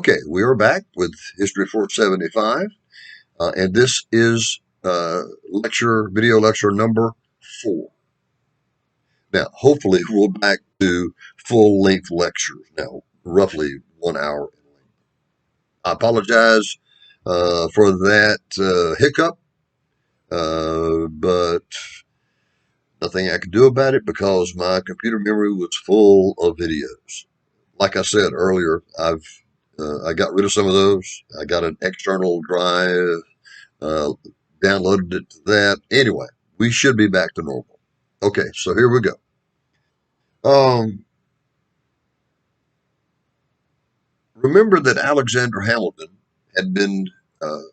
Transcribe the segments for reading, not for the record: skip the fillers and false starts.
Okay, we are back with History 475, and this is video lecture number 4. Now, hopefully, we're back to full-length lectures now, roughly 1 hour. I apologize for that hiccup, but nothing I could do about it because my computer memory was full of videos. Like I said earlier, I got rid of some of those. I got an external drive, uh, downloaded it to that. Anyway, we should be back to normal. Okay, so here we go. Remember that Alexander Hamilton had been uh,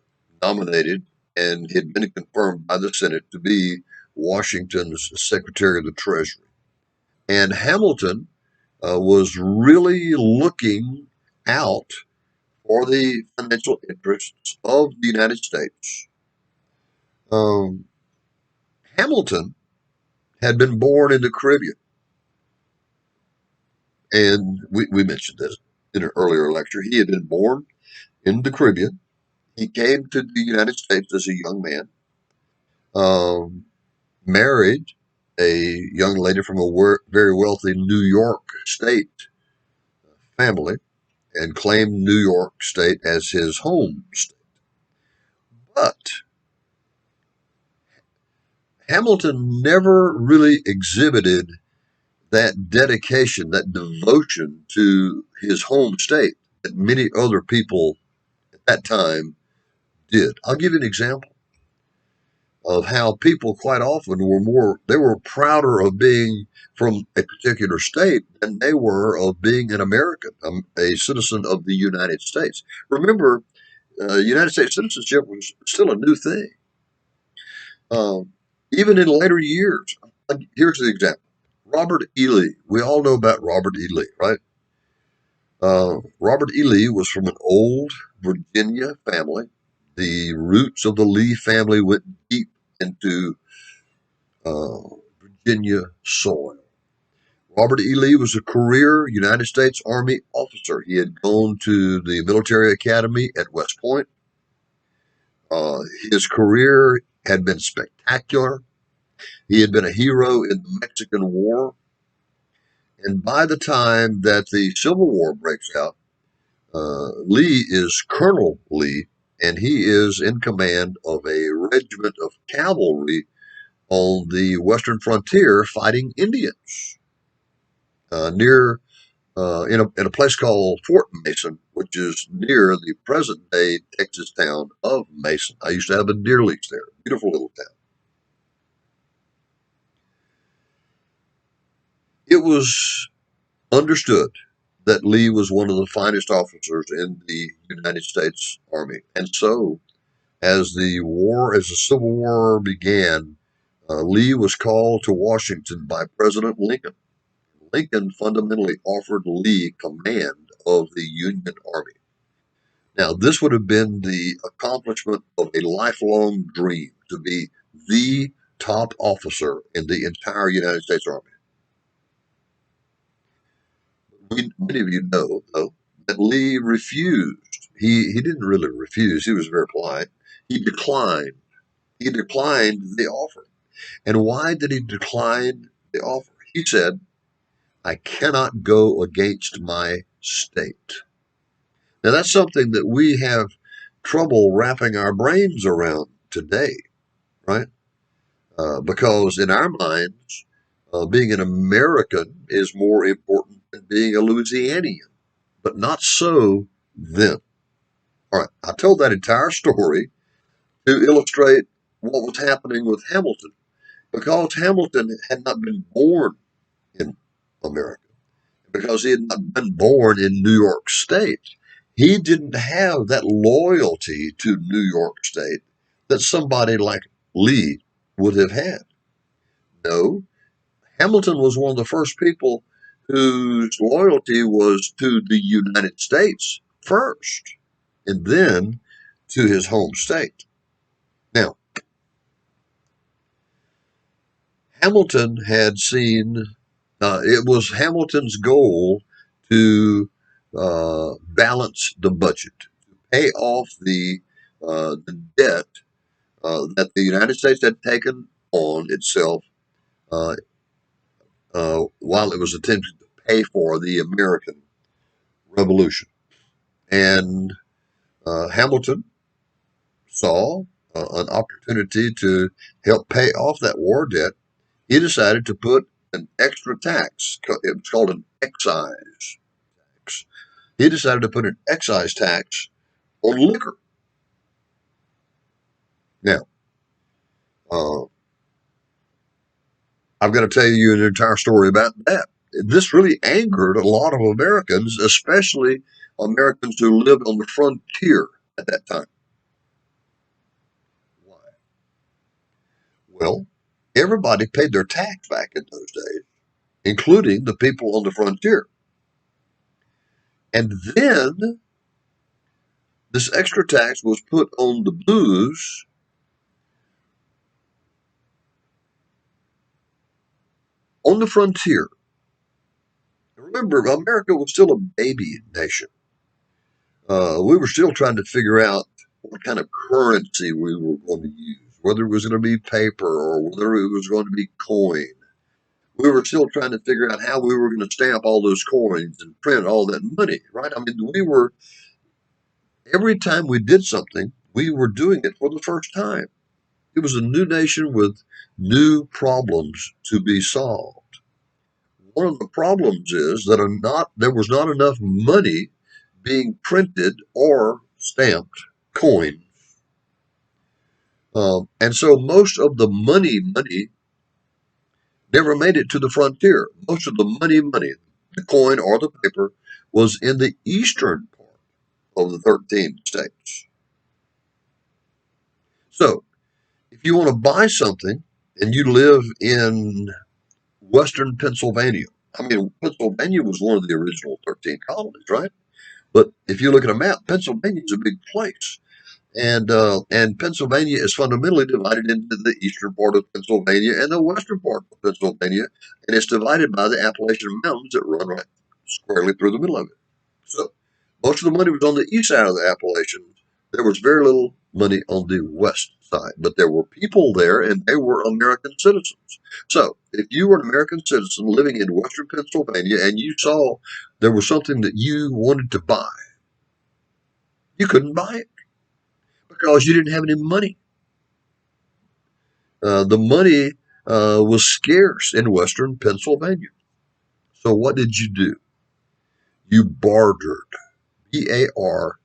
nominated and had been confirmed by the Senate to be Washington's Secretary of the Treasury. And Hamilton was really looking out for the financial interests of the United States. Um, Hamilton had been born in the Caribbean, and we mentioned this in an earlier lecture. He had been born in the Caribbean. He came to the United States as a young man, um, married a young lady from a very wealthy New York State family, and claimed New York State as his home state. But Hamilton never really exhibited that dedication, that devotion to his home state that many other people at that time did. I'll give you an example of how people quite often they were prouder of being from a particular state than they were of being an American, a citizen of the United States. Remember, United States citizenship was still a new thing. Even in later years, here's the example. Robert E. Lee. We all know about Robert E. Lee, right? Robert E. Lee was from an old Virginia family. The roots of the Lee family went deep into uh, Virginia soil. Robert E. Lee was a career United States Army officer. He had gone to the military academy at West Point. His career had been spectacular. He had been a hero in the Mexican War. And by the time that the Civil War breaks out, Lee is Colonel Lee, and he is in command of a regiment of cavalry on the western frontier fighting Indians near in a place called Fort Mason, which is near the present day Texas town of Mason. I used to have a deer lease there, beautiful little town. It was understood that Lee was one of the finest officers in the United States Army. And so, as the Civil War began, Lee was called to Washington by President Lincoln. Lincoln fundamentally offered Lee command of the Union Army. Now, this would have been the accomplishment of a lifelong dream to be the top officer in the entire United States Army. Many of you know, though, that Lee refused. He didn't really refuse. He was very polite. He declined. He declined the offer. And why did he decline the offer? He said, I cannot go against my state. Now, that's something that we have trouble wrapping our brains around today, right? Because in our minds, being an American is more important than being a Louisianian, but not so then. All right, I told that entire story to illustrate what was happening with Hamilton, because Hamilton had not been born in America, because he had not been born in New York State. He didn't have that loyalty to New York State that somebody like Lee would have had. No, Hamilton was one of the first people whose loyalty was to the United States first, and then to his home state. Now, Hamilton had seen, it was Hamilton's goal to balance the budget, to pay off the debt that the United States had taken on itself uh, while it was attempting to pay for the American Revolution. And Hamilton saw an opportunity to help pay off that war debt. He decided to put an extra tax. It was called an excise tax. He decided to put an excise tax on liquor. Now, uh, I've got to tell you an entire story about that. This really angered a lot of Americans, especially Americans who lived on the frontier at that time. Why? Well, everybody paid their tax back in those days, including the people on the frontier. And then this extra tax was put on the booze on the frontier. Remember, America was still a baby nation. We were still trying to figure out what kind of currency we were going to use, whether it was going to be paper or whether it was going to be coin. We were still trying to figure out how we were going to stamp all those coins and print all that money, right? I mean, every time we did something, we were doing it for the first time. It was a new nation with new problems to be solved. One of the problems is that there was not enough money being printed or stamped coin. And so most of the money never made it to the frontier. Most of the money, the coin or the paper, was in the eastern part of the 13 states. So if you want to buy something and you live in western Pennsylvania, I mean, Pennsylvania was one of the original 13 colonies, right? But if you look at a map, Pennsylvania is a big place. And Pennsylvania is fundamentally divided into the eastern part of Pennsylvania and the western part of Pennsylvania, and it's divided by the Appalachian Mountains that run right squarely through the middle of it. So most of the money was on the east side of the Appalachians. There was very little money on the west side, but there were people there, and they were American citizens. So if you were an American citizen living in western Pennsylvania and you saw there was something that you wanted to buy, you couldn't buy it because you didn't have any money. The money was scarce in western Pennsylvania. So what did you do? You bartered. Barter.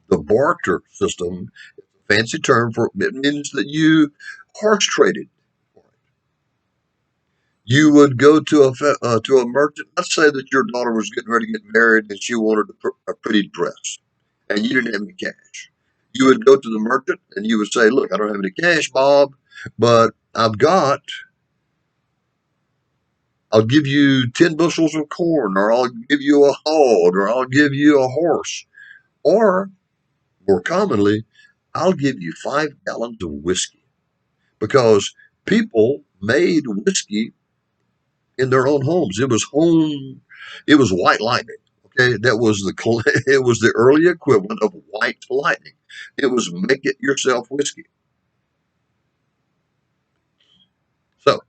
The barter system is a fancy term for it means that you horse traded. You would go to a merchant. Let's say that your daughter was getting ready to get married and she wanted a pretty dress, and you didn't have any cash. You would go to the merchant and you would say, "Look, I don't have any cash, Bob, but I'll give you 10 bushels of corn, or I'll give you a hog, or I'll give you a horse, or more commonly, I'll give you 5 gallons of whiskey." Because people made whiskey in their own homes. It was white lightning. Okay, that was it was the early equivalent of white lightning. It was make it yourself whiskey. So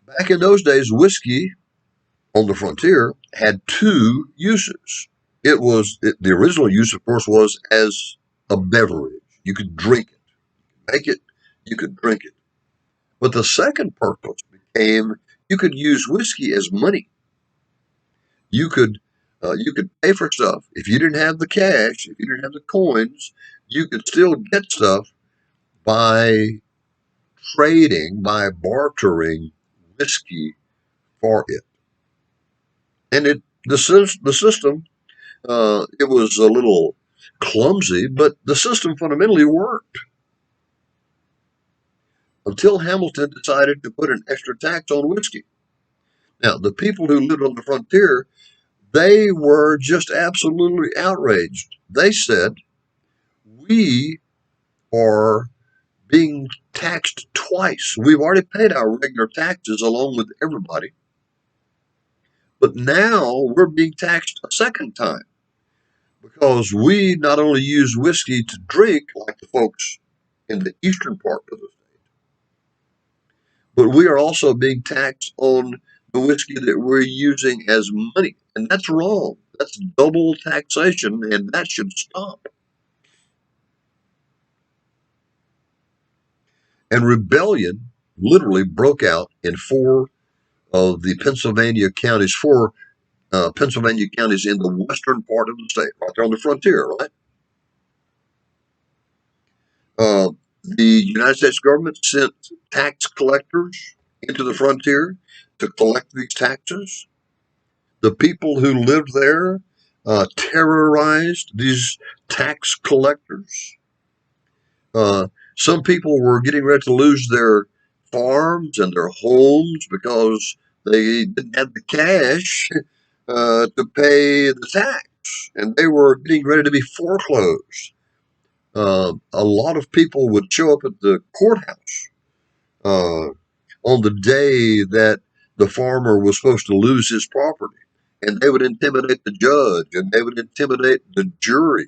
back in those days, whiskey on the frontier had two uses. The original use, of course, was as a beverage. You could drink it, make it, you could drink it. But the second purpose became you could use whiskey as money. You could pay for stuff if you didn't have the cash, if you didn't have the coins. You could still get stuff by by bartering whiskey for it. And the system it was a little clumsy, but the system fundamentally worked until Hamilton decided to put an extra tax on whiskey. Now, the people who lived on the frontier, they were just absolutely outraged. They said, "We are being taxed twice. We've already paid our regular taxes along with everybody, But now we're being taxed a second time because we not only use whiskey to drink like the folks in the eastern part of the state, but we are also being taxed on the whiskey that we're using as money. And that's wrong. That's double taxation, and that should stop. And rebellion literally broke out in four of the Pennsylvania counties, four Pennsylvania counties in the western part of the state, right there on the frontier, right? Uh, the United States government sent tax collectors into the frontier to collect these taxes. The people who lived there terrorized these tax collectors. Some people were getting ready to lose their farms and their homes because they didn't have the cash to pay the tax, and they were getting ready to be foreclosed. A lot of people would show up at the courthouse uh, on the day that the farmer was supposed to lose his property, and they would intimidate the judge and they would intimidate the jury.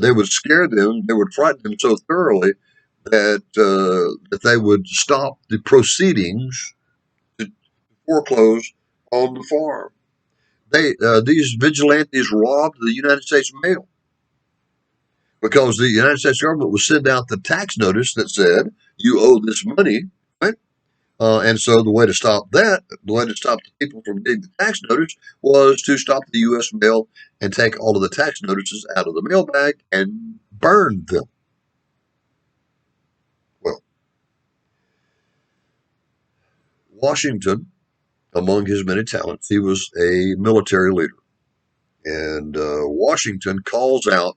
They would scare them, they would frighten them so thoroughly that they would stop the proceedings to foreclose on the farm. These vigilantes robbed the United States mail because the United States government would send out the tax notice that said you owe this money, right? And so the way to stop that, the way to stop the people from getting the tax notice was to stop the U.S. mail and take all of the tax notices out of the mail bag and burn them. Well, Washington, among his many talents, he was a military leader. And Washington calls out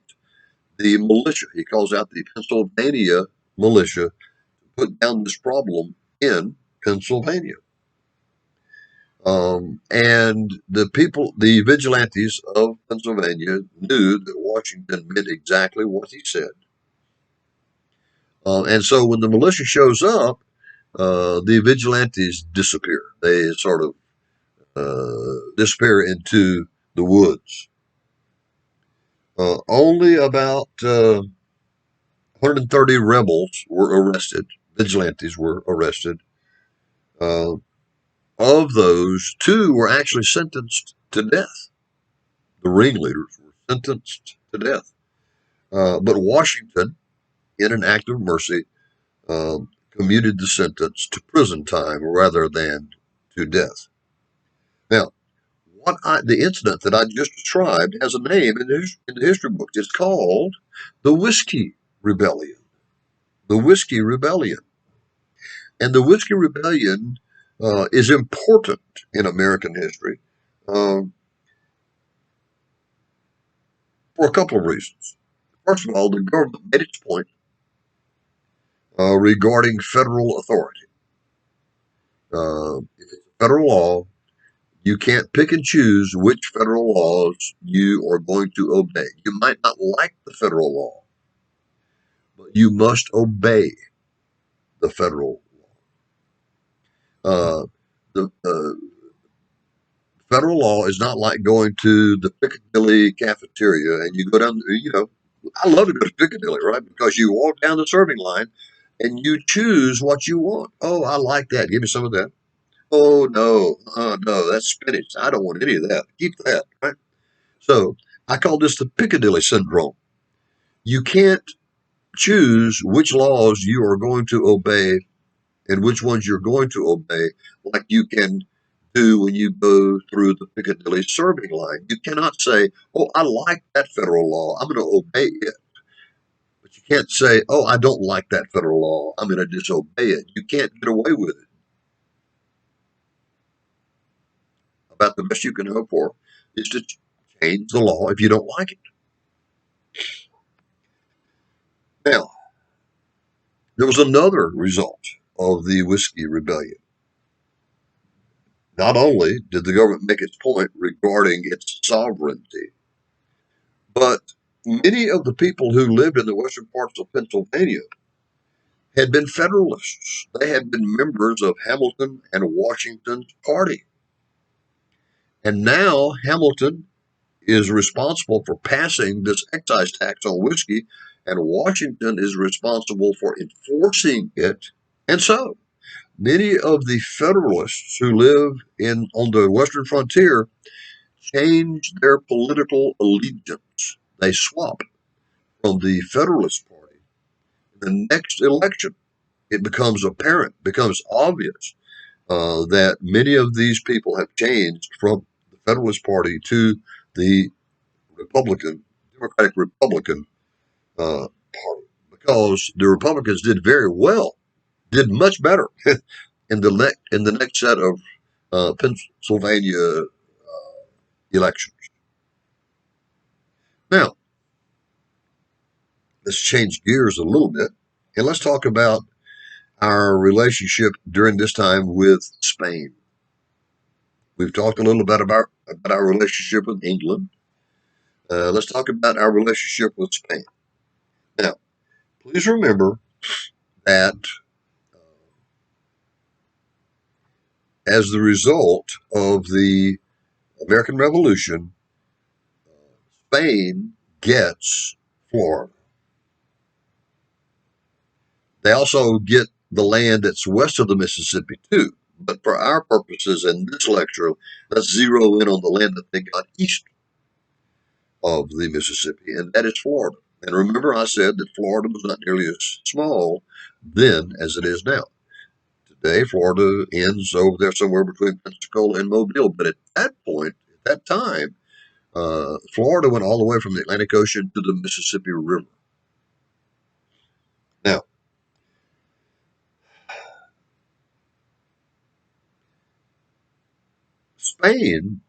the militia. He calls out the Pennsylvania militia to put down this problem in Pennsylvania. And the people, the vigilantes of Pennsylvania, knew that Washington meant exactly what he said. And so when the militia shows up, the vigilantes disappear. They sort of disappear into the woods. Only about 130 rebels were arrested. Vigilantes were arrested. Uh, of those, two were actually sentenced to death. The ringleaders were sentenced to death. But Washington, in an act of mercy, commuted the sentence to prison time rather than to death. Now, the incident that I just described has a name in the history books. It's called the Whiskey Rebellion. The Whiskey Rebellion. And the Whiskey Rebellion is important in American history um, for a couple of reasons. First of all, the government made its point regarding federal authority. If it's a federal law, you can't pick and choose which federal laws you are going to obey. You might not like the federal law, but you must obey the federal law. The federal law is not like going to the Piccadilly cafeteria and you go down, I love to go to Piccadilly, right? Because you walk down the serving line and you choose what you want. Oh, I like that. Give me some of that. Oh, no, no, that's spinach. I don't want any of that. Keep that, right? So I call this the Piccadilly Syndrome. You can't choose which laws you are going to obey and which ones you're going to obey, like you can do when you go through the Piccadilly serving line. You cannot say, oh, I like that federal law. I'm going to obey it. But you can't say, oh, I don't like that federal law. I'm going to disobey it. You can't get away with it. About the best you can hope for is to change the law if you don't like it. Now, there was another result of the Whiskey Rebellion. Not only did the government make its point regarding its sovereignty, but many of the people who lived in the western parts of Pennsylvania had been Federalists. They had been members of Hamilton and Washington's party. And now Hamilton is responsible for passing this excise tax on whiskey, and Washington is responsible for enforcing it. And so many of the Federalists who live on the western frontier change their political allegiance. They swap from the Federalist Party. The next election, it becomes apparent, becomes obvious that many of these people have changed from the Federalist Party to the Democratic Republican Party, because the Republicans did very well, did much better in the next set of Pennsylvania elections. Now, let's change gears a little bit, and let's talk about our relationship during this time with Spain. We've talked a little bit about our relationship with England. Let's talk about our relationship with Spain. Now, please remember that as the result of the American Revolution, Spain gets Florida. They also get the land that's west of the Mississippi, too. But for our purposes in this lecture, let's zero in on the land that they got east of the Mississippi, and that is Florida. And remember, I said that Florida was not nearly as small then as it is now. Today, Florida ends over there somewhere between Pensacola and Mobile. But at that point, at that time, Florida went all the way from the Atlantic Ocean to the Mississippi River. Now, Spain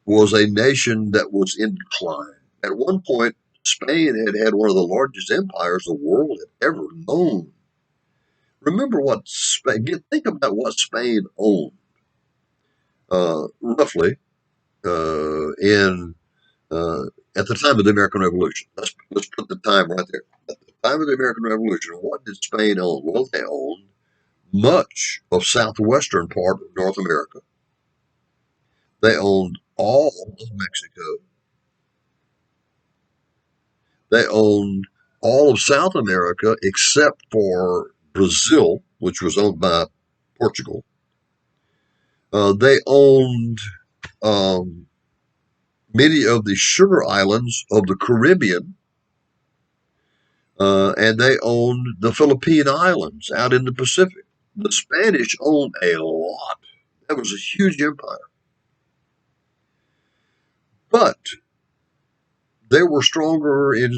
was a nation that was in decline. At one point, Spain had one of the largest empires the world had ever known. Remember what Spain, think about what Spain owned, roughly, in at the time of the American Revolution. Let's put the time right there. At the time of the American Revolution, what did Spain own? Well, they owned much of southwestern part of North America. They owned all of Mexico. They owned all of South America except for Brazil, which was owned by Portugal. They owned um, many of the sugar islands of the Caribbean, and they owned the Philippine Islands out in the Pacific. The Spanish owned a lot. That was a huge empire. But they were stronger in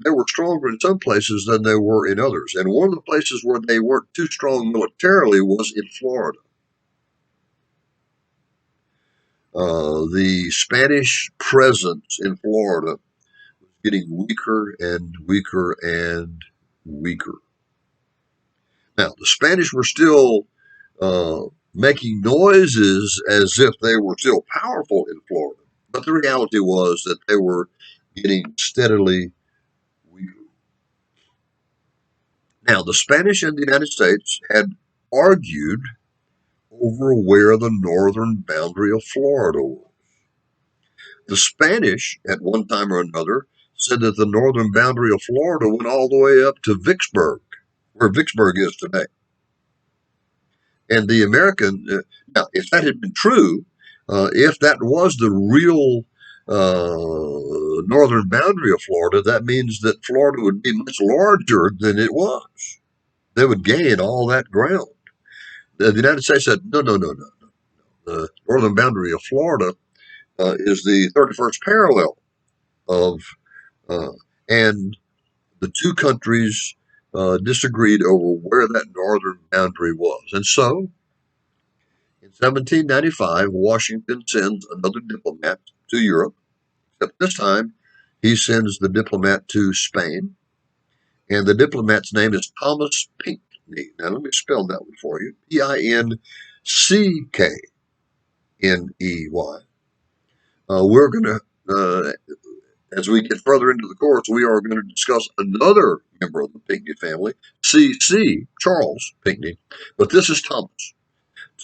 they were stronger in some places than they were in others. And one of the places where they weren't too strong militarily was in Florida. The Spanish presence in Florida was getting weaker and weaker and weaker. Now, the Spanish were still making noises as if they were still powerful in Florida, but the reality was that they were getting steadily weaker. Now, the Spanish and the United States had argued over where the northern boundary of Florida was. The Spanish, at one time or another, said that the northern boundary of Florida went all the way up to Vicksburg, where Vicksburg is today. And the American, now, if that had been true, if that was the real northern boundary of Florida, that means that Florida would be much larger than it was. They would gain all that ground. The United States said, no, no, no, no. The northern boundary of Florida is the 31st parallel of, uh, and the two countries disagreed over where that northern boundary was. And so, in 1795, Washington sends another diplomat to Europe, except this time he sends the diplomat to Spain, and the diplomat's name is Thomas Pinckney. Now, let me spell that one for you. Pinckney. We're going to, as we get further into the course, we are going to discuss another member of the Pinckney family, Charles Pinckney, but this is Thomas.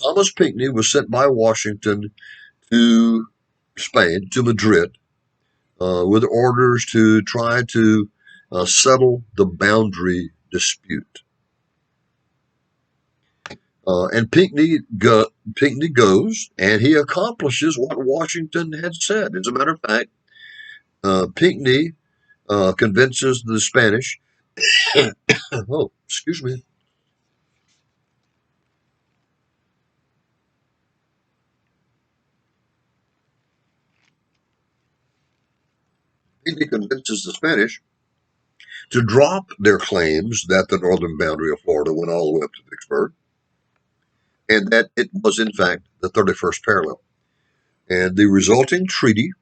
Thomas Pinckney was sent by Washington to Spain, to Madrid, with orders to try to settle the boundary dispute. And Pinckney goes, and he accomplishes what Washington had said. As a matter of fact, Pinckney convinces the Spanish. Oh, excuse me. Pinckney convinces the Spanish to drop their claims that the northern boundary of Florida went all the way up to Vicksburg, and that it was, in fact, the 31st parallel. And the resulting treaty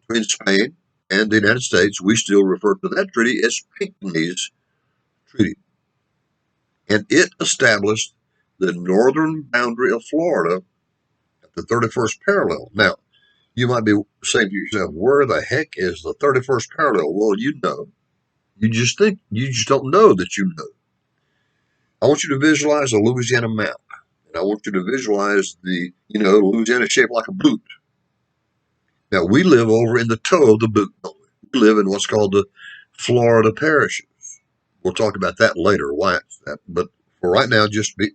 between Spain and the United States, we still refer to that treaty as Pinckney's Treaty. And it established the northern boundary of Florida at the 31st parallel. Now, you might be saying to yourself, where the heck is the 31st parallel? Well, you know. You just don't know that you know. I want you to visualize a Louisiana map. And I want you to visualize Louisiana shaped like a boot. Now, we live over in the toe of the boot, don't we? We live in what's called the Florida parishes. We'll talk about that later, why it's that. But for right now,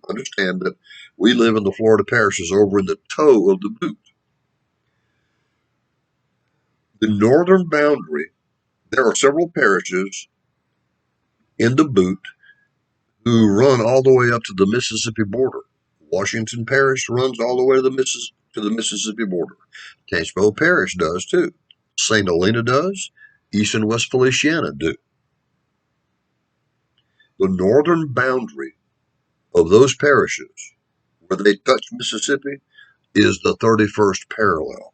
understand that we live in the Florida parishes over in the toe of the boot. The northern boundary, there are several parishes in the boot who run all the way up to the Mississippi border. Washington Parish runs all the way to the Mississippi border. Tangipahoa Parish does too. St. Helena does. East and West Feliciana do. The northern boundary of those parishes where they touch Mississippi is the 31st parallel.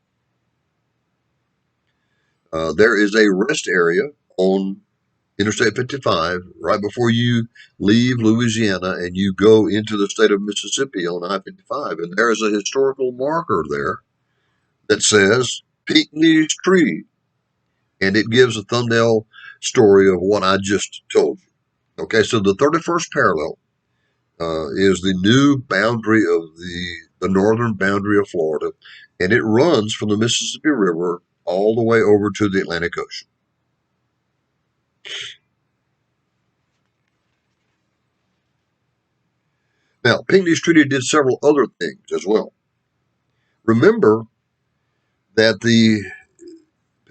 There is a rest area on Interstate 55 right before you leave Louisiana and you go into the state of Mississippi on I-55. And there is a historical marker there that says Pinckney's Treaty. And it gives a thumbnail story of what I just told you. Okay, so the 31st parallel is the new boundary of the northern boundary of Florida, and it runs from the Mississippi River all the way over to the Atlantic Ocean. Now, Pinckney's Treaty did several other things as well. Remember that the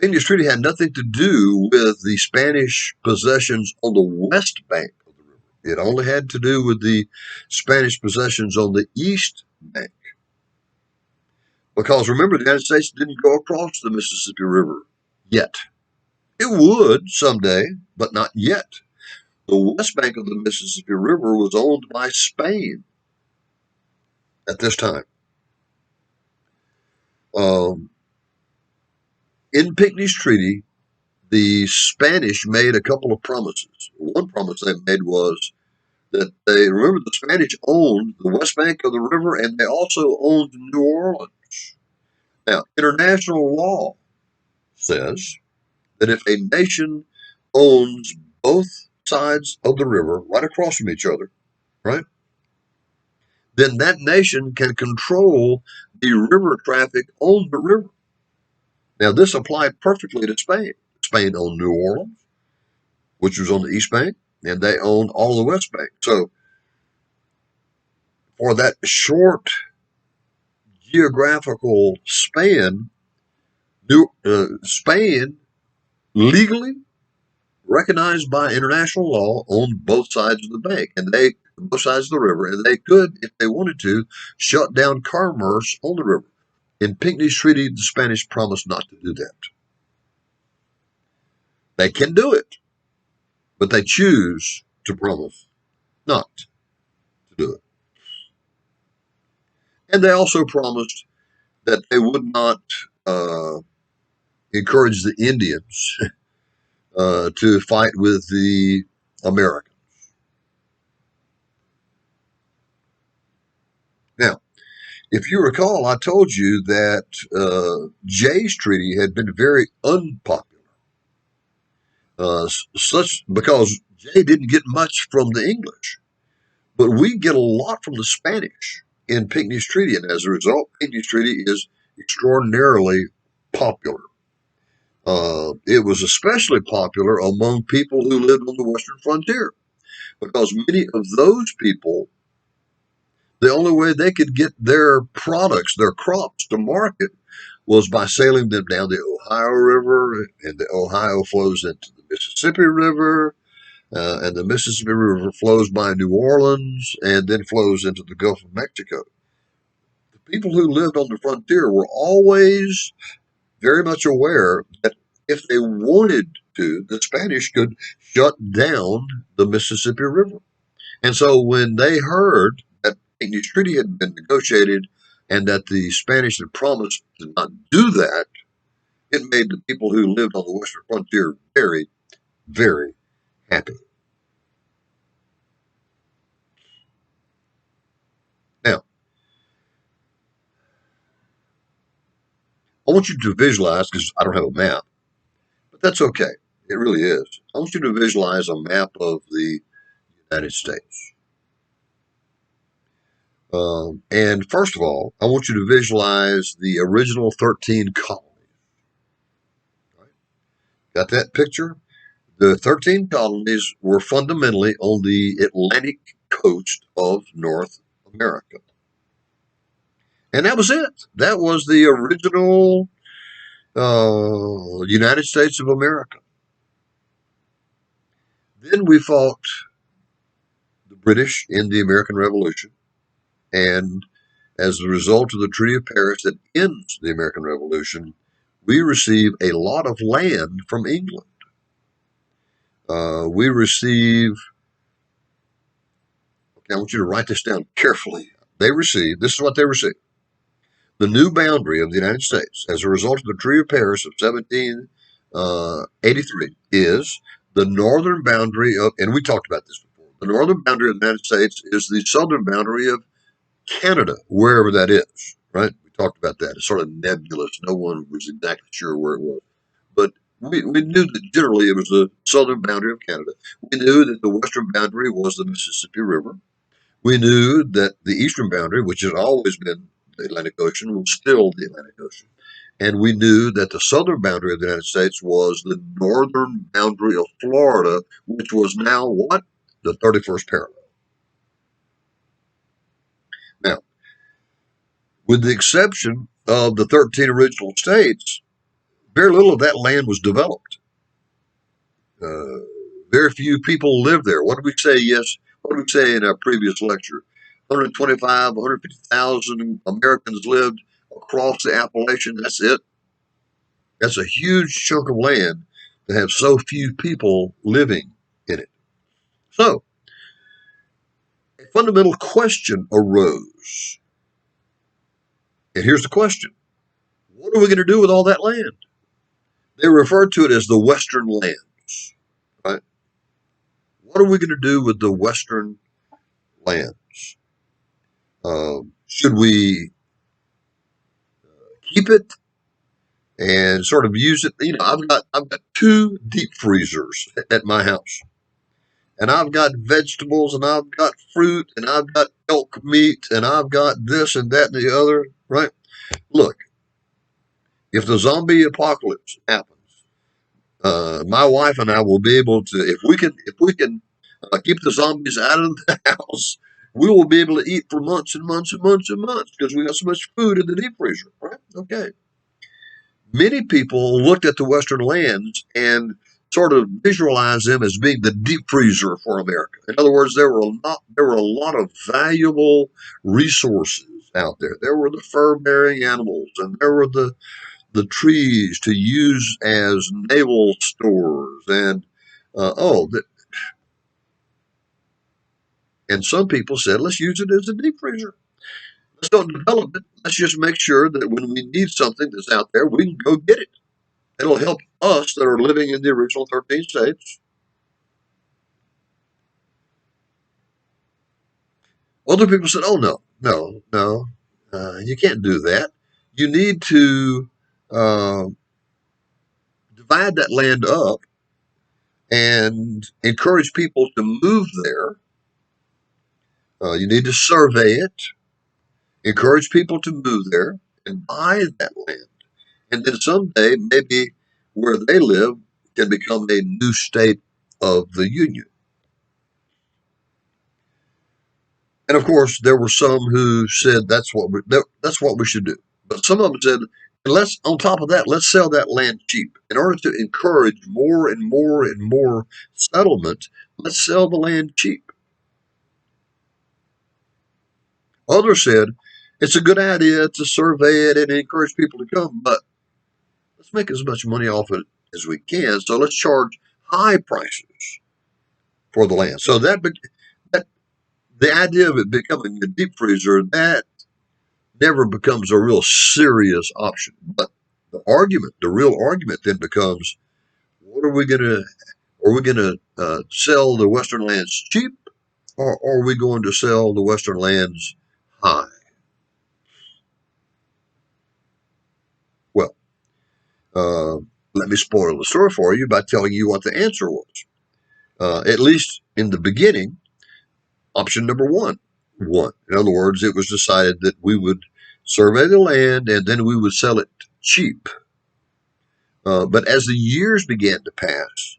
Pinckney's Treaty had nothing to do with the Spanish possessions on the west bank of the river. It only had to do with the Spanish possessions on the east bank. Because remember, the United States didn't go across the Mississippi River yet. It would someday, but not yet. The west bank of the Mississippi River was owned by Spain at this time. In Pinckney's Treaty, the Spanish made a couple of promises. One promise they made was that remember, the Spanish owned the west bank of the river and they also owned New Orleans. Now, international law says that if a nation owns both sides of the river right across from each other, right, then that nation can control the river traffic on the river. Now, this applied perfectly to Spain. Spain owned New Orleans, which was on the east bank, and they owned all the west bank. So, for that short geographical span, Spain legally recognized by international law owned both sides of the bank and both sides of the river, and they could, if they wanted to, shut down commerce on the river. In Pinckney's Treaty, the Spanish promised not to do that. They can do it, but they choose to promise not to do it. And they also promised that they would not encourage the Indians to fight with the Americans. Now, if you recall, I told you that Jay's treaty had been very unpopular, because Jay didn't get much from the English, but we get a lot from the Spanish in Pinckney's Treaty, and as a result, Pinckney's Treaty is extraordinarily popular. It was especially popular among people who lived on the western frontier because many of those people, the only way they could get their products, their crops to market was by sailing them down the Ohio River, and the Ohio flows into the Mississippi River, and the Mississippi River flows by New Orleans and then flows into the Gulf of Mexico. The people who lived on the frontier were always very much aware that if they wanted to, the Spanish could shut down the Mississippi River. And so when they heard that a new treaty had been negotiated and that the Spanish had promised to not do that, it made the people who lived on the western frontier very, very happy. Now, I want you to visualize, because I don't have a map, but that's okay. It really is. I want you to visualize a map of the United States. And first of all, I want you to visualize the original 13 colonies. Right? Got that picture? The 13 colonies were fundamentally on the Atlantic coast of North America. And that was it. That was the original United States of America. Then we fought the British in the American Revolution. And as a result of the Treaty of Paris that ends the American Revolution, we receive a lot of land from England. We receive, okay, I want you to write this down carefully. This is what they received. The new boundary of the United States as a result of the Treaty of Paris of 1783 is the northern boundary of, and we talked about this before, the northern boundary of the United States is the southern boundary of Canada, wherever that is, right? We talked about that. It's sort of nebulous. No one was exactly sure where it was. But we knew that generally it was the southern boundary of Canada. We knew that the western boundary was the Mississippi River. We knew that the eastern boundary, which had always been the Atlantic Ocean, was still the Atlantic Ocean. And we knew that the southern boundary of the United States was the northern boundary of Florida, which was now what? The 31st parallel. Now, with the exception of the 13 original states, very little of that land was developed. Uh, Very few people lived there. What did we say? Yes. What did we say in our previous lecture? 125, 150,000 Americans lived across the Appalachian. That's it. That's a huge chunk of land to have so few people living in it. So, a fundamental question arose. And here's the question: what are we going to do with all that land? They refer to it as the Western lands, right? What are we going to do with the Western lands? Should we keep it and sort of use it? You know, I've got two deep freezers at my house, and I've got vegetables, and I've got fruit, and I've got elk meat, and I've got this and that and the other. Right? Look, if the zombie apocalypse happens, my wife and I will be able to, if we can keep the zombies out of the house, we will be able to eat for months and months and months and months because we got so much food in the deep freezer, right? Okay. Many people looked at the Western lands and sort of visualized them as being the deep freezer for America. In other words, there were a lot of valuable resources out there. There were the fur-bearing animals, and there were the trees to use as naval stores, and uh, oh, and some people said, let's use it as a deep freezer. Let's don't develop it. Let's just make sure that when we need something that's out there, we can go get it. It'll help us that are living in the original 13 states. Other people said, oh, no, no, no, you can't do that. You need to uh, divide that land up and encourage people to move there. You need to survey it, encourage people to move there, and buy that land. And then someday, maybe where they live can become a new state of the Union. And of course, there were some who said that's what we should do. But some of them said, let's on top of that, let's sell that land cheap. In order to encourage more and more and more settlement, let's sell the land cheap. Others said it's a good idea to survey it and encourage people to come, but let's make as much money off it as we can. So let's charge high prices for the land. So that the idea of it becoming a deep freezer, that never becomes a real serious option. But the real argument then becomes, what are we going to, are we going to sell the Western lands cheap, or are we going to sell the Western lands high? Well, uh, let me spoil the story for you by telling you what the answer was. At least in the beginning, option number one won. In other words, it was decided that we would survey the land and then we would sell it cheap. But as the years began to pass,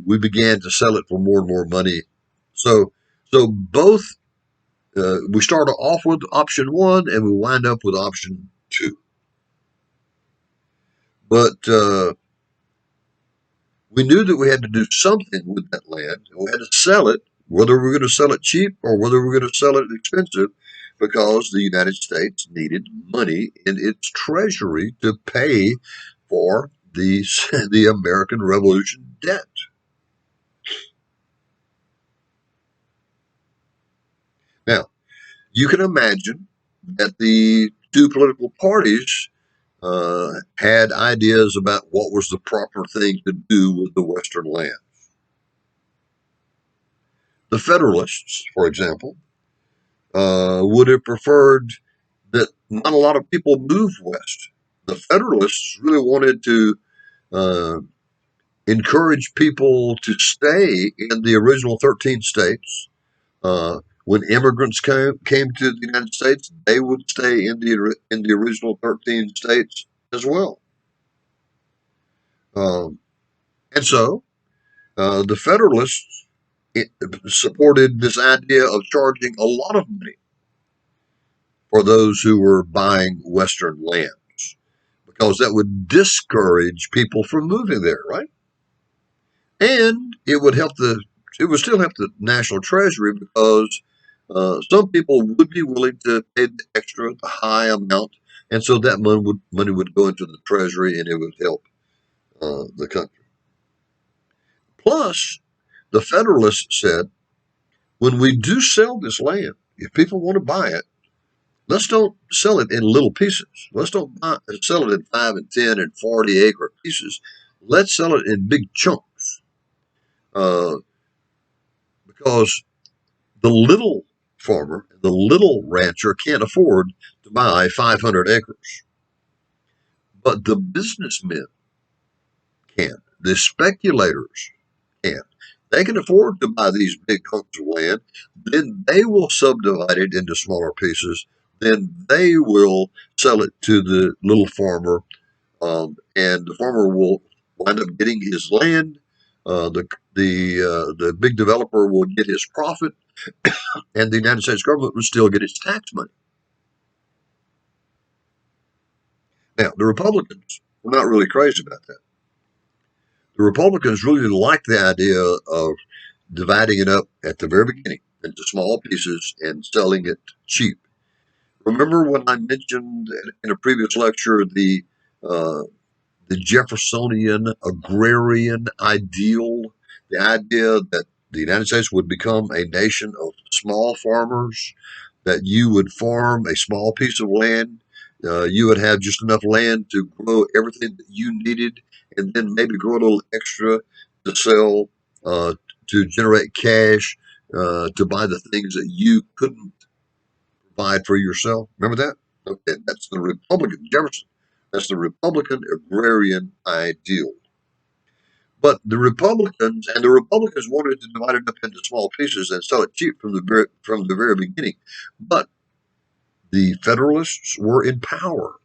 we began to sell it for more and more money. So both we started off with option one and we wind up with option two. But we knew that we had to do something with that land. We had to sell it, whether we were going to sell it cheap or whether we were going to sell it expensive, because the United States needed money in its treasury to pay for the American Revolution debt. Now, you can imagine that the two political parties had ideas about what was the proper thing to do with the Western land. The Federalists, for example, would have preferred that not a lot of people move west. The Federalists really wanted to uh, encourage people to stay in the original 13 states. When immigrants came to the United States, they would stay in the original 13 states as well. Um, and so the Federalists supported this idea of charging a lot of money for those who were buying Western lands, because that would discourage people from moving there, right? And it would still help the national treasury, because some people would be willing to pay the extra, the high amount, and so that money would go into the treasury and it would help the country. Plus, the Federalists said, when we do sell this land, if people want to buy it, let's don't sell it in little pieces. Let's don't sell it in 5 and 10 and 40-acre pieces. Let's sell it in big chunks, uh, because the little farmer, the little rancher can't afford to buy 500 acres. But the businessmen can. The speculators can. They can afford to buy these big hunks of land. Then they will subdivide it into smaller pieces. Then they will sell it to the little farmer, and the farmer will wind up getting his land. The big developer will get his profit, and the United States government will still get its tax money. Now, the Republicans were not really crazy about that. The Republicans really liked the idea of dividing it up at the very beginning into small pieces and selling it cheap. Remember when I mentioned in a previous lecture uh, the Jeffersonian agrarian ideal, the idea that the United States would become a nation of small farmers, that you would farm a small piece of land. You would have just enough land to grow everything that you needed, and then maybe grow a little extra to sell, to generate cash, to buy the things that you couldn't provide for yourself. Remember that? Okay, that's the Republican Jefferson. That's the Republican agrarian ideal. But the Republicans wanted to divide it up into small pieces and sell it cheap from the very beginning. But The Federalists were in power,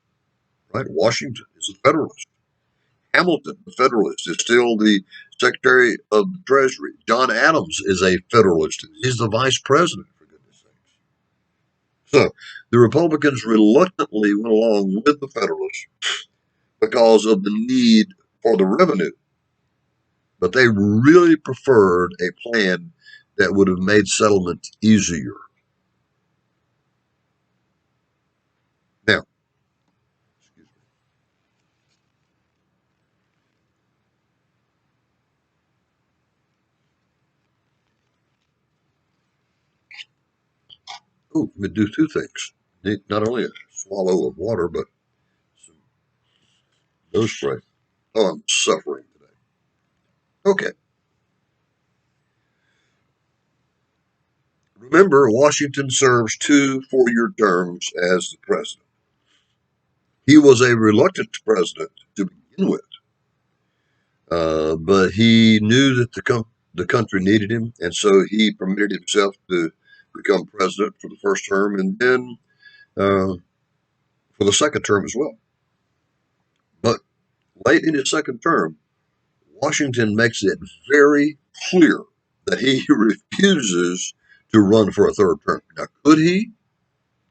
right? Washington is a Federalist. Hamilton, the Federalist, is still the Secretary of the Treasury. John Adams is a Federalist. He's the Vice President, for goodness sakes. So the Republicans reluctantly went along with the Federalists because of the need for the revenue. But they really preferred a plan that would have made settlement easier. Now, we do two things. Not only a swallow of water, but some nose spray. Oh, I'm suffering today. Okay. Remember, Washington serves 2 4-year terms as the president. He was a reluctant president to begin with, but he knew that the country needed him, and so he permitted himself to become president for the first term and then for the second term as well. But late in his second term, Washington makes it very clear that he refuses to run for a third term. Now, could he?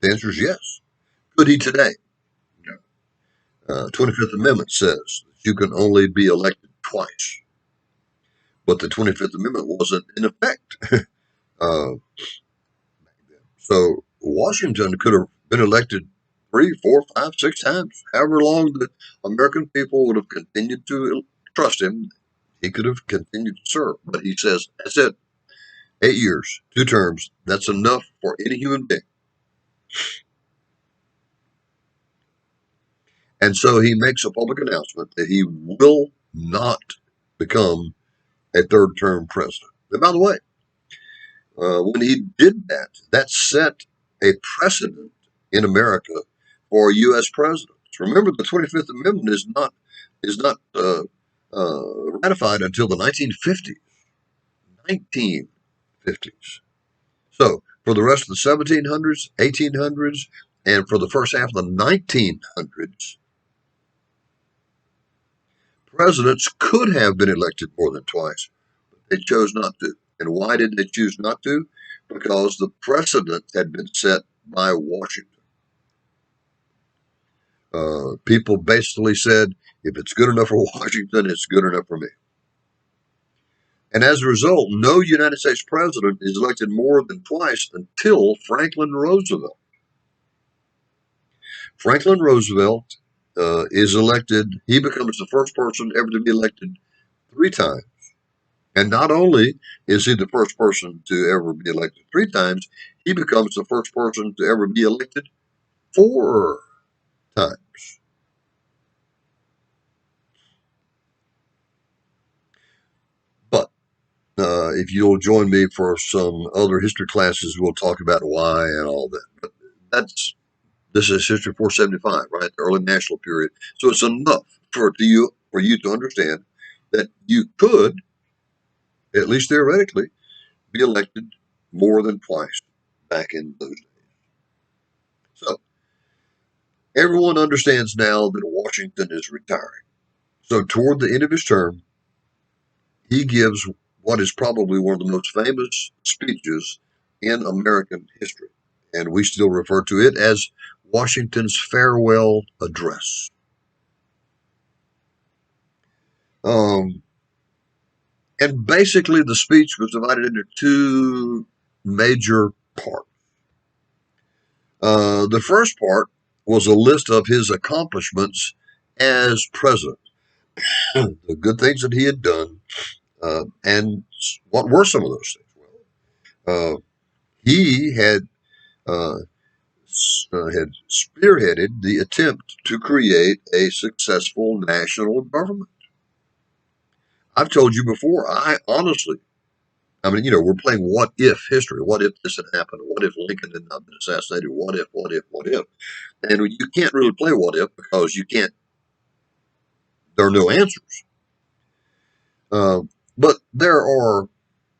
The answer is yes. Could he today? 25th Amendment says that you can only be elected twice, but the 25th Amendment wasn't in effect. uh, so Washington could have been elected 3 4 5 6 times, however long the American people would have continued to trust him. He could have continued to serve, but he says, that's it. 8 years, 2 terms. That's enough for any human being. And so he makes a public announcement that he will not become a third term president. And by the way, when he did that, that set a precedent in America for U.S. presidents. Remember, the 25th Amendment is not ratified until the 1950s. 1950s. So for the rest of the 1700s, 1800s, and for the first half of the 1900s, presidents could have been elected more than twice, but they chose not to. And why did they choose not to? Because the precedent had been set by Washington. People basically said, if it's good enough for Washington, it's good enough for me. And as a result, no United States president is elected more than twice until Franklin Roosevelt. Franklin Roosevelt is elected, he becomes the first person ever to be elected 3 times. And not only is he the first person to ever be elected 3 times, he becomes the first person to ever be elected 4 times. But if you'll join me for some other history classes, we'll talk about why and all that. But this is History 475, right? The early national period. So it's enough for you to understand that you could, at least theoretically, be elected more than twice back in those days. So everyone understands now that Washington is retiring. So toward the end of his term, he gives what is probably one of the most famous speeches in American history. And we still refer to it as Washington's farewell address. Um, and basically, the speech was divided into 2 major parts. The first part was a list of his accomplishments as president, the good things that he had done, and what were some of those things? Well, he had spearheaded the attempt to create a successful national government. I've told you before, I mean, we're playing what if history. What if this had happened? What if Lincoln had not been assassinated? What if, what if, what if? And you can't really play what if because there are no answers. But there are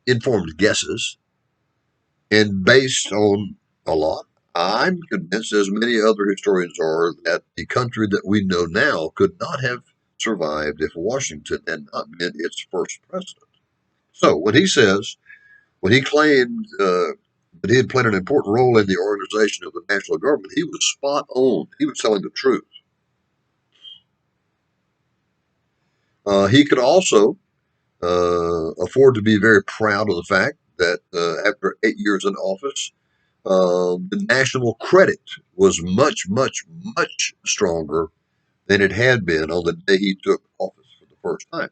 informed guesses, and based on a lot, I'm convinced, as many other historians are, that the country that we know now could not have survived if Washington had not been its first president. So when he claimed that he had played an important role in the organization of the national government, he was spot on. He was telling the truth. He could also afford to be very proud of the fact that after 8 years in office, the national credit was much, much, much stronger than it had been on the day he took office for the first time.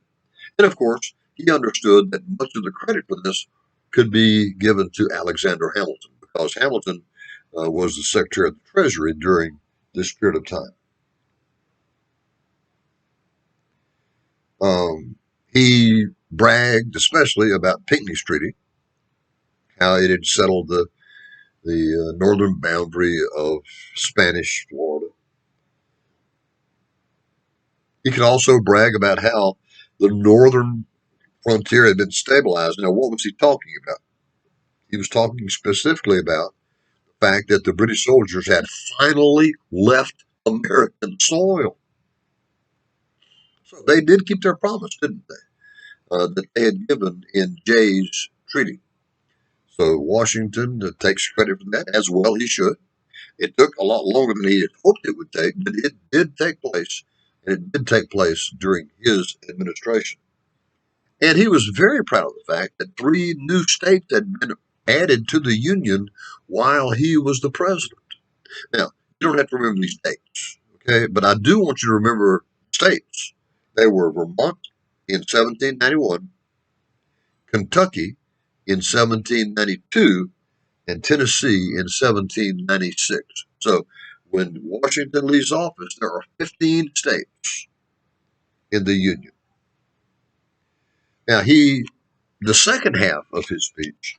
And of course, he understood that much of the credit for this could be given to Alexander Hamilton because Hamilton was the Secretary of the Treasury during this period of time. He bragged especially about Pinckney's Treaty, how it had settled the northern boundary of Spanish Florida. He could also brag about how the northern frontier had been stabilized. Now, what was he talking about? He was talking specifically about the fact that the British soldiers had finally left American soil. So they did keep their promise, didn't they? That they had given in Jay's treaty. So Washington takes credit for that, as well he should. It took a lot longer than he had hoped it would take, but it did take place, and it did take place during his administration. And he was very proud of the fact that 3 new states had been added to the Union while he was the president. Now, you don't have to remember these dates, okay? But I do want you to remember states. They were Vermont in 1791, Kentucky in 1792, and Tennessee in 1796. So when Washington leaves office, there are 15 states in the Union. Now, the second half of his speech,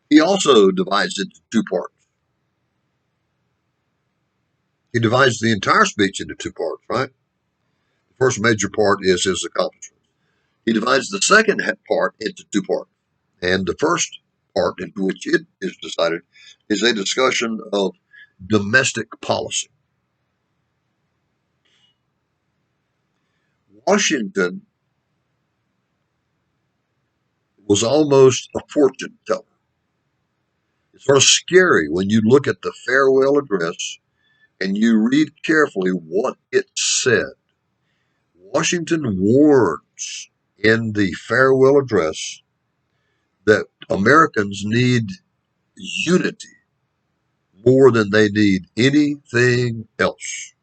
he also divides it into 2 parts. He divides the entire speech into 2 parts, right? The first major part is his accomplishments. He divides the second part into 2 parts. And the first part, into which it is decided, is a discussion of domestic policy. Washington was almost a fortune teller. It's sort of scary when you look at the farewell address and you read carefully what it said. Washington warns in the farewell address that Americans need unity more than they need anything else.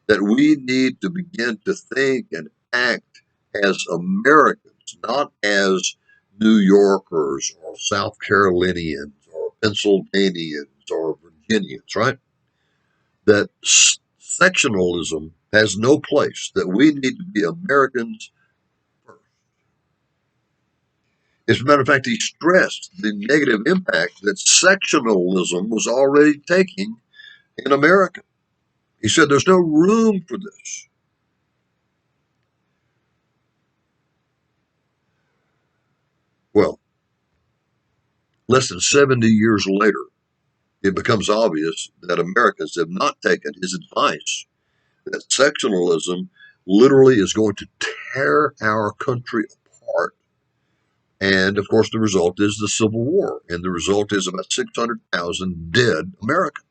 That we need to begin to think and act as Americans, not as New Yorkers or South Carolinians or Pennsylvanians or Virginians, right? That sectionalism has no place, that we need to be Americans first. As a matter of fact, he stressed the negative impact that sectionalism was already taking in America. He said there's no room for this. Well, less than 70 years later, it becomes obvious that Americans have not taken his advice, that sectionalism literally is going to tear our country apart. And of course, the result is the Civil War. And the result is about 600,000 dead Americans.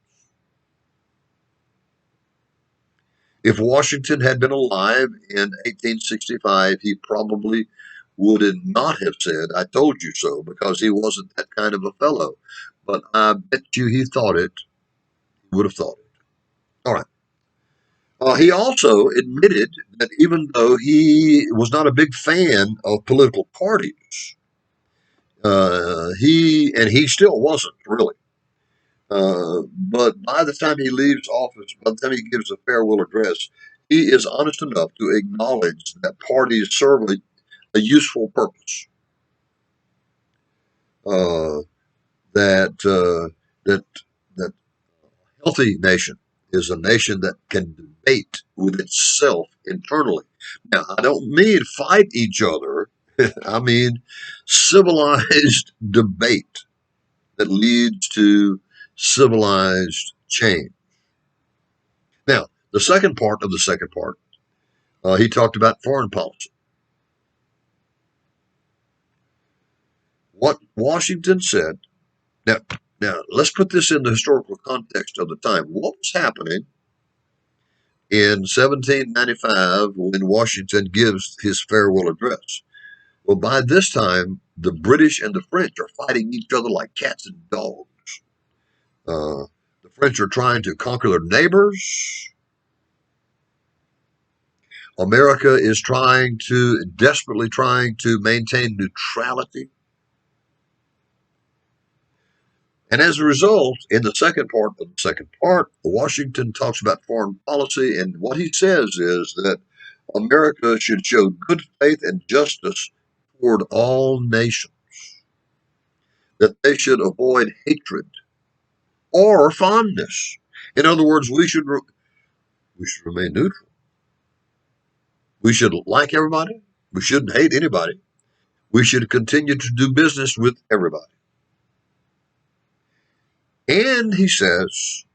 If Washington had been alive in 1865, he probably would not have said, I told you so, because he wasn't that kind of a fellow. But I bet you he thought it, he would have thought it. All right. He also admitted that even though he was not a big fan of political parties, he still wasn't really. But by the time he leaves office, by the time he gives a farewell address, he is honest enough to acknowledge that parties serve a useful purpose. Uh, that that that healthy nation is a nation that can debate with itself internally. Now, I don't mean fight each other. I mean civilized debate that leads to civilized change. Now, the second part of the second part, he talked about foreign policy. What Washington said. Now, now let's put this in the historical context of the time. What was happening in 1795 when Washington gives his farewell address? Well, by this time, the British and the French are fighting each other like cats and dogs. The French are trying to conquer their neighbors. America is desperately trying to maintain neutrality. And as a result, in the second part of the second part, Washington talks about foreign policy, and what he says is that America should show good faith and justice toward all nations, that they should avoid hatred or fondness. In other words, we should remain neutral. We should like everybody. We shouldn't hate anybody. We should continue to do business with everybody. And he says,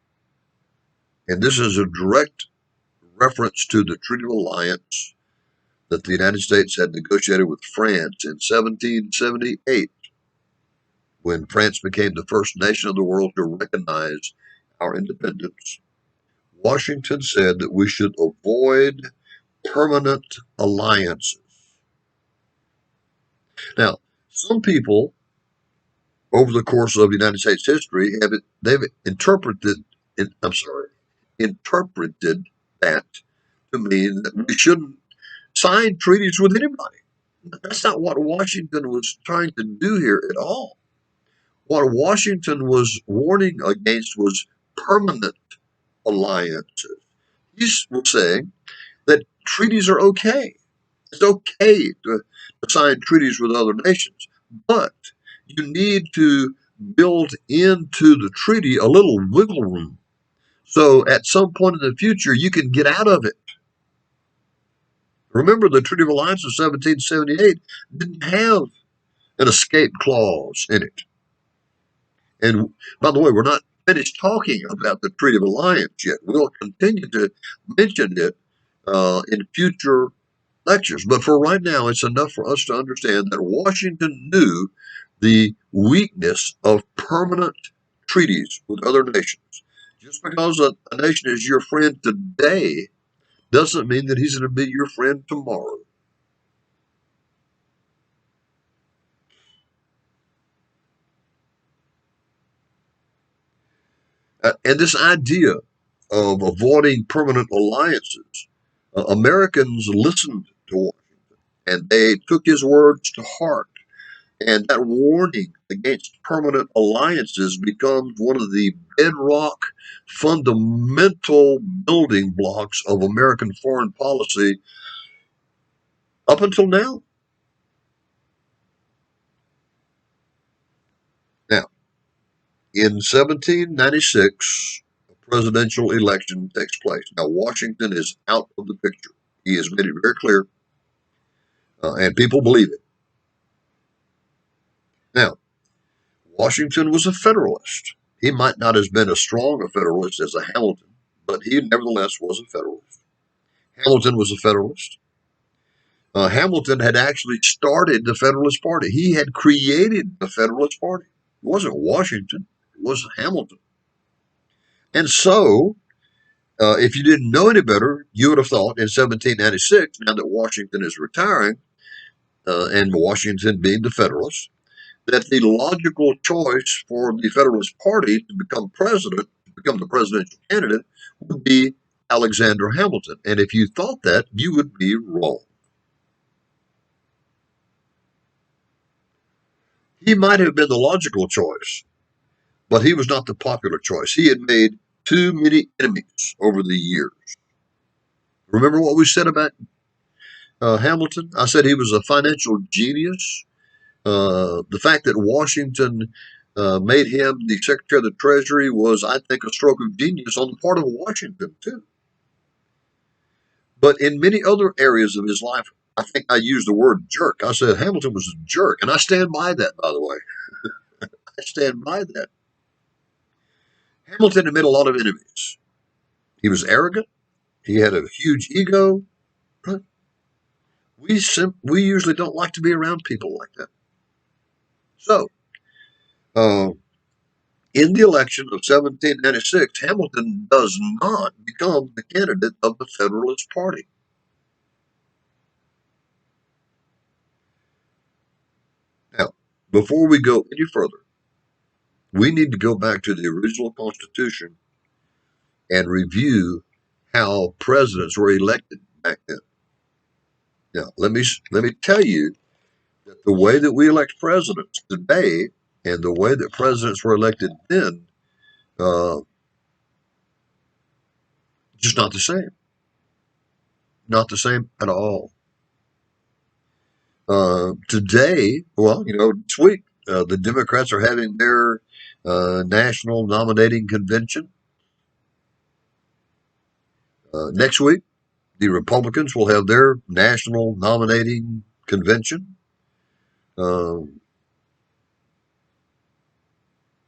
and this is a direct reference to the Treaty of Alliance that the United States had negotiated with France in 1778, when France became the first nation of the world to recognize our independence. Washington said that we should avoid permanent alliances. Now, some people over the course of United States history they've interpreted that to mean that we shouldn't sign treaties with anybody. That's not what Washington was trying to do here at all. What Washington was warning against was permanent alliances. He was saying that treaties are okay. It's okay to sign treaties with other nations, but you need to build into the treaty a little wiggle room. So at some point in the future, you can get out of it. Remember, the Treaty of Alliance of 1778 didn't have an escape clause in it. And by the way, we're not finished talking about the Treaty of Alliance yet. We'll continue to mention it in future lectures. But for right now, it's enough for us to understand that Washington knew the weakness of permanent treaties with other nations. Just because a nation is your friend today doesn't mean that he's going to be your friend tomorrow. And this idea of avoiding permanent alliances, Americans listened to Washington and they took his words to heart. And that warning against permanent alliances becomes one of the bedrock, fundamental building blocks of American foreign policy up until now. Now, in 1796, a presidential election takes place. Now, Washington is out of the picture. He has made it very clear, and people believe it. Now, Washington was a Federalist. He might not have been as strong a Federalist as a Hamilton, but he nevertheless was a Federalist. Hamilton was a Federalist. Hamilton had actually started the Federalist Party. He had created the Federalist Party. It wasn't Washington, it was Hamilton. And so, if you didn't know any better, you would have thought in 1796, now that Washington is retiring, and Washington being the Federalist, that the logical choice for the Federalist Party to become president, to become the presidential candidate, would be Alexander Hamilton. And if you thought that, you would be wrong. He might have been the logical choice, but he was not the popular choice. He had made too many enemies over the years. Remember what we said about Hamilton? I said he was a financial genius. The fact that Washington made him the Secretary of the Treasury was, I think, a stroke of genius on the part of Washington, too. But in many other areas of his life, I think I used the word jerk. I said Hamilton was a jerk, and I stand by that, by the way. I stand by that. Hamilton had made a lot of enemies. He was arrogant. He had a huge ego. We usually don't like to be around people like that. So, uh, in the election of 1796, Hamilton does not become the candidate of the Federalist Party. Now, before we go any further, we need to go back to the original Constitution and review how presidents were elected back then. Now, let me tell you that the way that we elect presidents today and the way that presidents were elected then, uh, just not the same. Not the same at all. Today, well, this week, the Democrats are having their national nominating convention. Next week, the Republicans will have their national nominating convention. Um,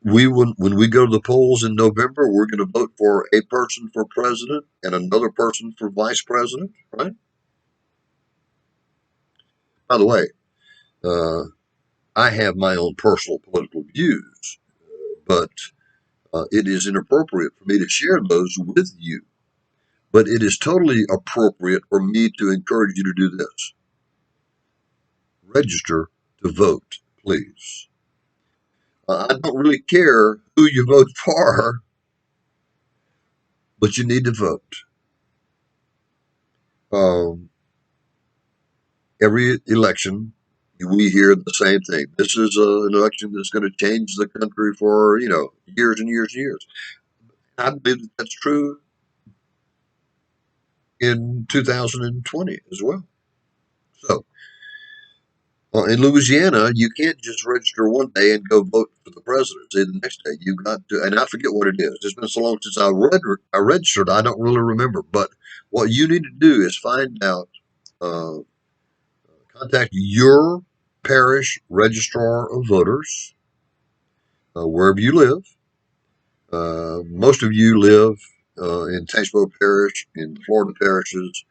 when we go to the polls in November, we're going to vote for a person for president and another person for vice president, right? By the way, uh, I have my own personal political views, but it is inappropriate for me to share those with you. But it is totally appropriate for me to encourage you to do this. Register to vote, please. I don't really care who you vote for, but you need to vote. Um, every election, we hear the same thing. This is an election that's going to change the country for years and years and years. I believe that's true in 2020 as well. So, in Louisiana, you can't just register one day and go vote for the presidency the next day. You got to, and I forget what it is. It's been so long since I registered, I don't really remember. But what you need to do is find out, uh, contact your parish registrar of voters, wherever you live. Most of you live in Tanksboro Parish, in the Florida parishes,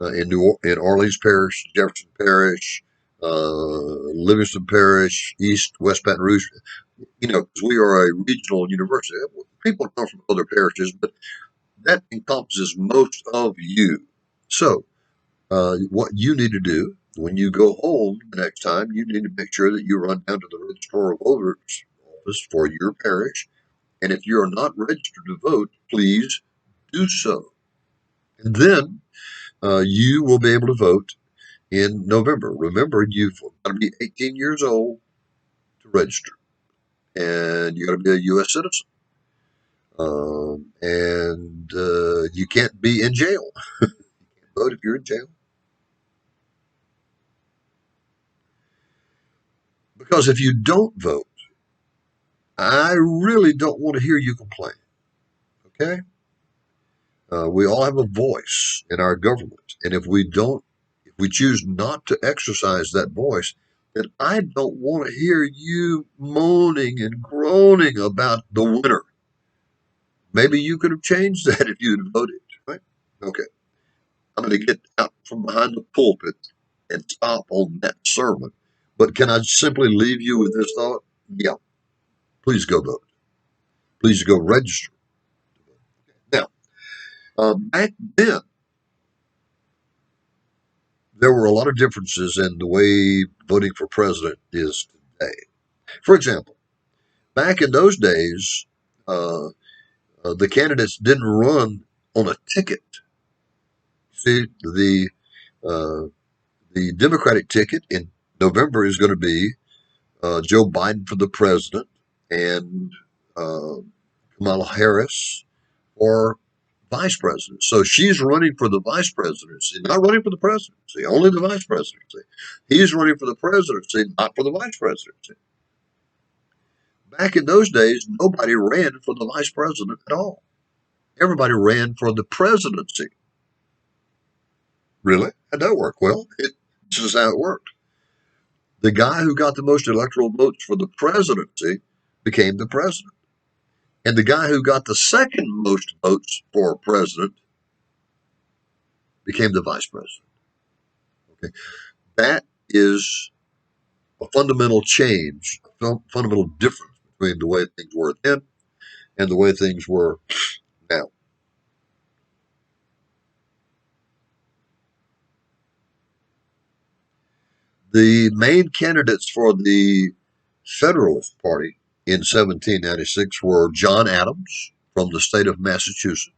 in Orleans Parish, Jefferson Parish, Livingston Parish, East, West Baton Rouge. Because we are a regional university. People come from other parishes, but that encompasses most of you. So, what you need to do when you go home the next time, you need to make sure that you run down to the registrar of voters office for your parish. And if you are not registered to vote, please do so. And then you will be able to vote in November. Remember, you've got to be 18 years old to register, and you got to be a U.S. citizen. And you can't be in jail. You can't vote if you're in jail. Because if you don't vote, I really don't want to hear you complain. Okay? We all have a voice in our government. And if we choose not to exercise that voice, then I don't want to hear you moaning and groaning about the winner. Maybe you could have changed that if you had voted, right? Okay. I'm going to get out from behind the pulpit and stop on that sermon. But can I simply leave you with this thought? Yeah, please go vote. Please go register. Now, back then, there were a lot of differences in the way voting for president is today. For example, back in those days, uh, the candidates didn't run on a ticket. See, uh, the Democratic ticket in November is going to be Joe Biden for the president and uh, Kamala Harris for vice president. So she's running for the vice presidency, not running for the presidency, only the vice presidency. He's running for the presidency, not for the vice presidency. Back in those days, nobody ran for the vice president at all. Everybody ran for the presidency. Really? How'd that work? Well, this is how it worked. The guy who got the most electoral votes for the presidency became the president. And the guy who got the second most votes for president became the vice president. Okay. That is a fundamental change, a fundamental difference between the way things were then and the way things were now. The main candidates for the Federalist Party in 1796 were John Adams from the state of Massachusetts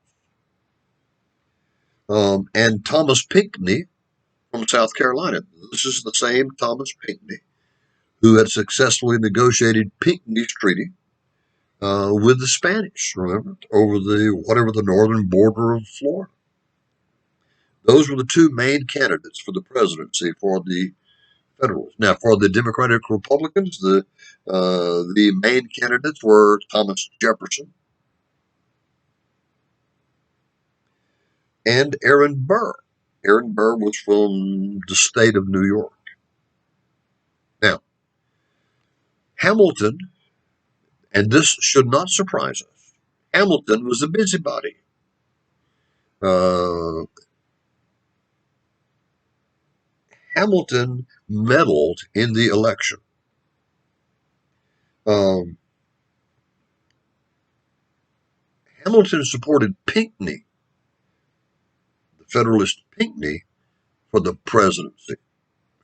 and Thomas Pinckney from South Carolina. This is the same Thomas Pinckney who had successfully negotiated Pinckney's Treaty with the Spanish, remember, over the northern border of Florida. Those were the two main candidates for the presidency for the Federalists. Now, for the Democratic Republicans, the main candidates were Thomas Jefferson and Aaron Burr. Aaron Burr was from the state of New York. Now, Hamilton, and this should not surprise us, Hamilton was a busybody. Hamilton meddled in the election. Hamilton supported Pinckney, the Federalist Pinckney, for the presidency.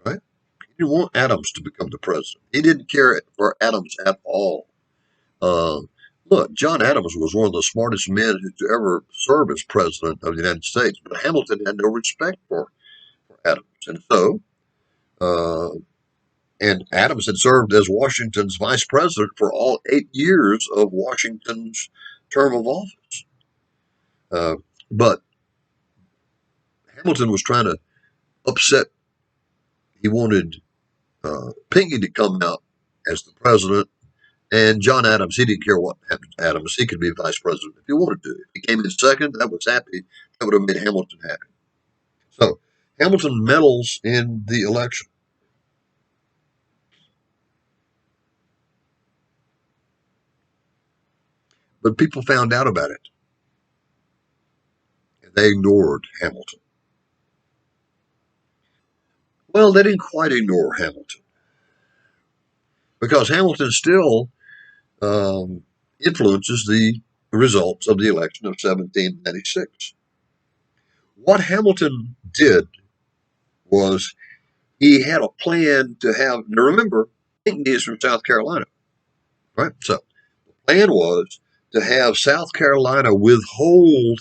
Right? He didn't want Adams to become the president. He didn't care for Adams at all. Look, John Adams was one of the smartest men to ever serve as president of the United States, but Hamilton had no respect for Adams, and so. And Adams had served as Washington's vice president for all 8 years of Washington's term of office. But Hamilton was trying to upset. He wanted Pinckney to come out as the president, and John Adams, he didn't care what happened to Adams. He could be vice president if he wanted to. If he came in second, that was happy. That would have made Hamilton happy. So Hamilton meddles in the election. But people found out about it. And they ignored Hamilton. Well, they didn't quite ignore Hamilton. Because Hamilton still influences the results of the election of 1796. What Hamilton did was he had a plan to have, now remember, Pinckney is from South Carolina, right? So the plan was to have South Carolina withhold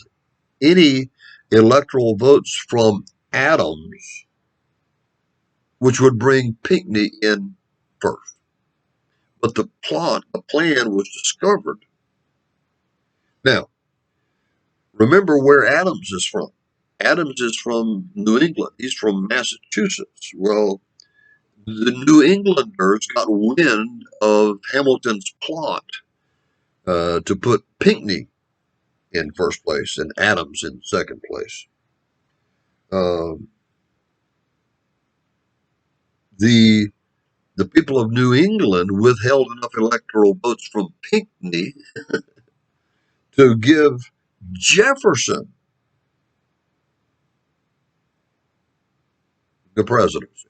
any electoral votes from Adams, which would bring Pinckney in first. But the plan was discovered. Now, remember where Adams is from. Adams is from New England. He's from Massachusetts. Well, the New Englanders got wind of Hamilton's plot to put Pinckney in first place and Adams in second place. The people of New England withheld enough electoral votes from Pinckney to give Jefferson the presidency.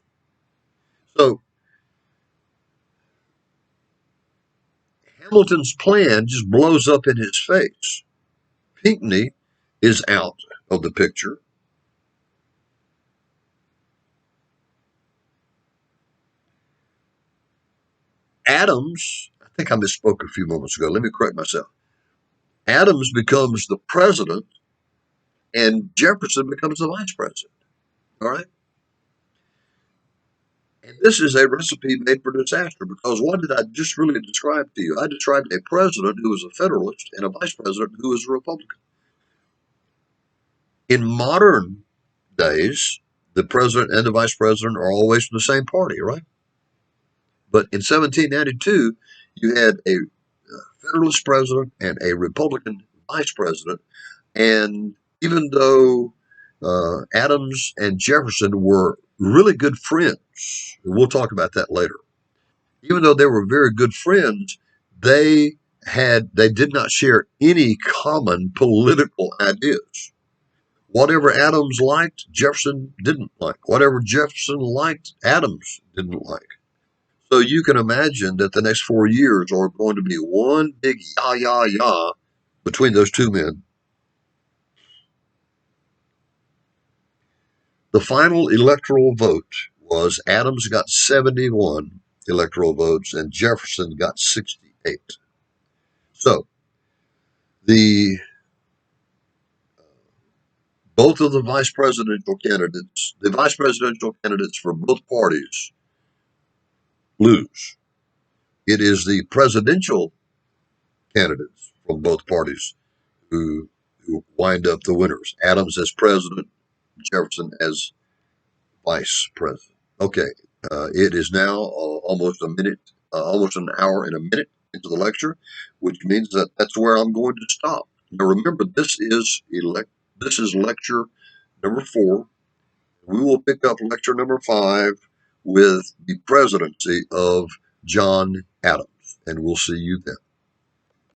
So Hamilton's plan just blows up in his face. Pinckney is out of the picture. Adams, I think I misspoke a few moments ago. Let me correct myself. Adams becomes the president and Jefferson becomes the vice president. All right? And this is a recipe made for disaster because what did I just really describe to you? I described a president who was a Federalist and a vice president who was a Republican. In modern days, the president and the vice president are always from the same party, right? But in 1792, you had a Federalist president and a Republican vice president. And even though Adams and Jefferson were really good friends, we'll talk about that later. Even though they were very good friends, they they did not share any common political ideas. Whatever Adams liked, Jefferson didn't like. Whatever Jefferson liked, Adams didn't like. So you can imagine that the next 4 years are going to be one big yah, yah, yah between those two men. The final electoral vote was Adams got 71 electoral votes and Jefferson got 68. So the both of the vice presidential candidates for both parties lose. It is the presidential candidates from both parties who wind up the winners. Adams as president, Jefferson as vice president. Okay, it is now almost an hour and a minute into the lecture, which means that that's where I'm going to stop. Now remember, this is lecture number 4. We will pick up lecture number 5 with the presidency of John Adams, and we'll see you then.